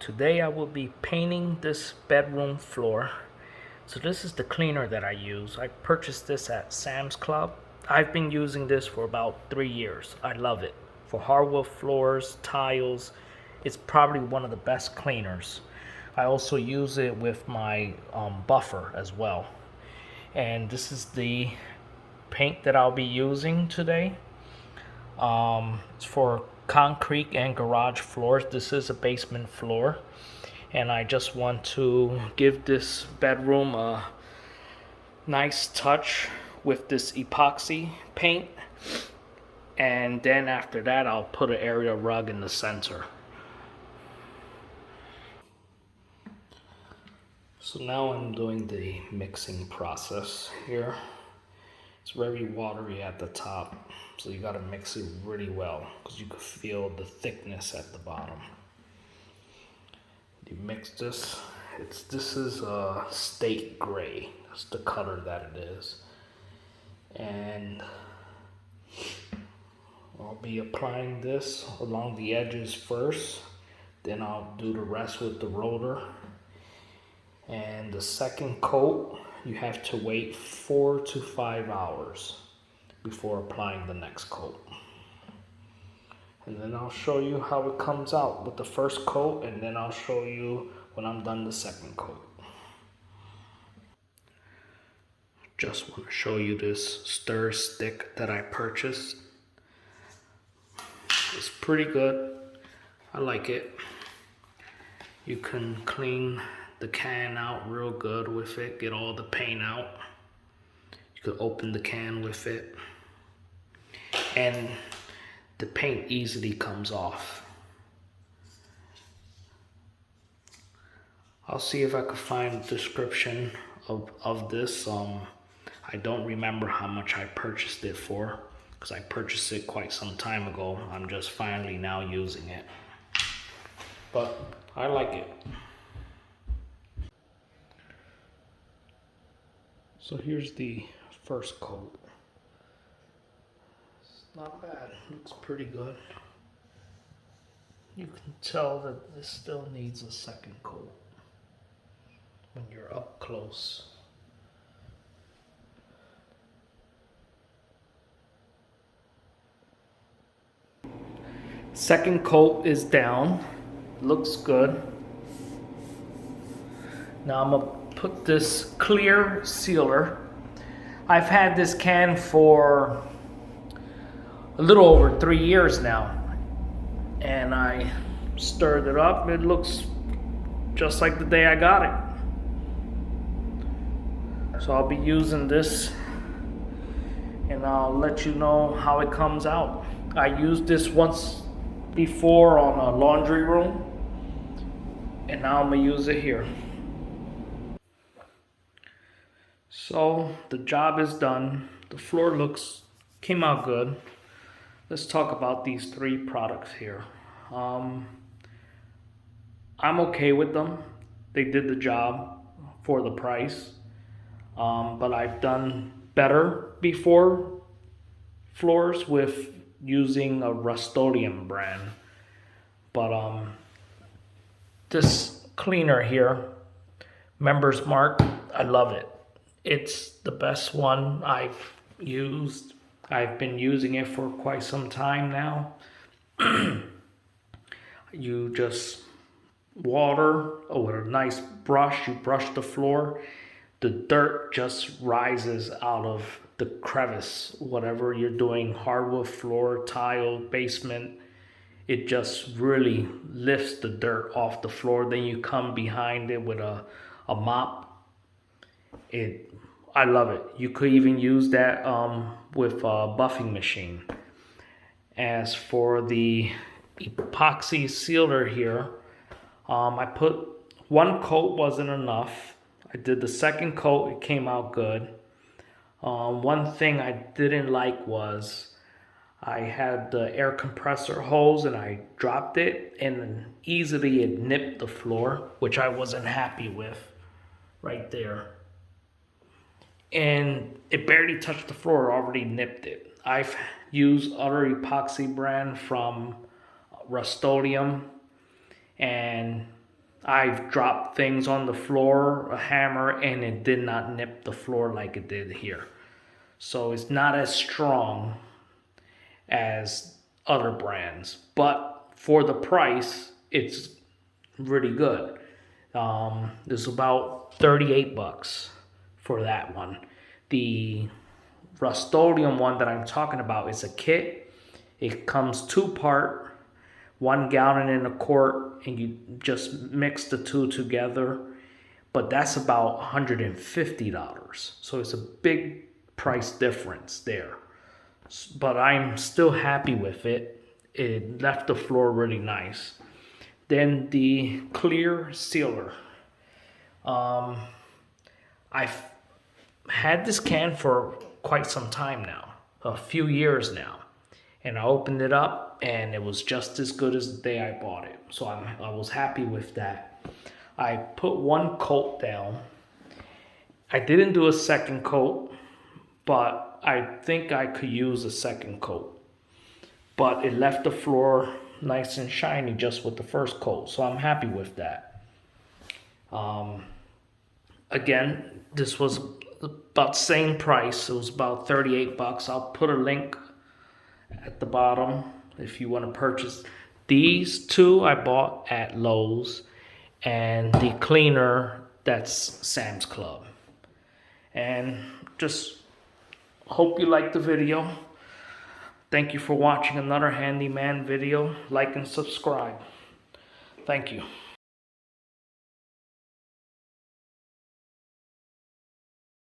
Today I will be painting this bedroom floor. So this is the cleaner that I use. I purchased this at Sam's Club. I've been using this for about 3 years. I love it. For hardwood floors, tiles, it's probably one of the best cleaners. I also use it with my buffer as well. And this is the paint that I'll be using today. It's for concrete and garage floors. This is a basement floor, and I just want to give this bedroom a nice touch with this epoxy paint, and then after that I'll put an area rug in the center. So now I'm doing the mixing process here. It's very watery at the top, so you gotta mix it really well because you can feel the thickness at the bottom. You mix this. This is a steak gray. That's the color that it is. And I'll be applying this along the edges first. Then I'll do the rest with the roller. And the second coat, you have to wait 4 to 5 hours before applying the next coat. And then I'll show you how it comes out with the first coat, and then I'll show you when I'm done the second coat. Just want to show you this stir stick that I purchased. It's pretty good. I like it. You can clean the can out real good with it, get all the paint out. You could open the can with it, and the paint easily comes off. I'll see if I could find a description of this. I don't remember how much I purchased it for, because I purchased it quite some time ago. I'm just finally now using it, but I like it. So here's the first coat. It's not bad, looks pretty good. You can tell that this still needs a second coat when you're up close. Second coat is down, looks good. Now I'm gonna put this clear sealer. I've had this can for a little over 3 years now, and I stirred it up. It looks just like the day I got it. So I'll be using this, and I'll let you know how it comes out. I used this once before on a laundry room, and now I'm gonna use it here. So the job is done. The floor came out good. Let's talk about these 3 products here. I'm okay with them. They did the job for the price. But I've done better before floors with using a Rust-Oleum brand. But this cleaner here, Members Mark, I love it. It's the best one I've used. I've been using it for quite some time now. You just water with a nice brush, you brush the floor. The dirt just rises out of the crevice. Whatever you're doing, hardwood floor, tile, basement, it just really lifts the dirt off the floor. Then you come behind it with a mop. I love it. You could even use that with a buffing machine. As for the epoxy sealer here, I put 1 coat, wasn't enough. I did the second coat, it came out good. One thing I didn't like was I had the air compressor hose and I dropped it, and easily it nipped the floor, which I wasn't happy with right there. And it barely touched the floor, already nipped it. I've used other epoxy brand from Rust-Oleum, and I've dropped things on the floor, a hammer, and it did not nip the floor like it did here. So it's not as strong as other brands, but for the price, it's really good. It's about 38 bucks for that one. The Rust-Oleum one that I'm talking about is a kit. It comes 2-part, 1 gallon in a quart, and you just mix the two together. But that's about $150. So it's a big price difference there. But I'm still happy with it. It left the floor really nice. Then the clear sealer. I've had this can for quite some time now, a few years now. And I opened it up and it was just as good as the day I bought it. So I was happy with that. I put 1 coat down. I didn't do a second coat, but I think I could use a second coat. But it left the floor nice and shiny just with the first coat. So I'm happy with that. Again, this was about the same price. It was about 38 bucks. I'll put a link at the bottom if you want to purchase. These two I bought at Lowe's, and the cleaner, that's Sam's Club. And just hope you like the video. Thank you for watching another Handyman video. Like and subscribe. Thank you.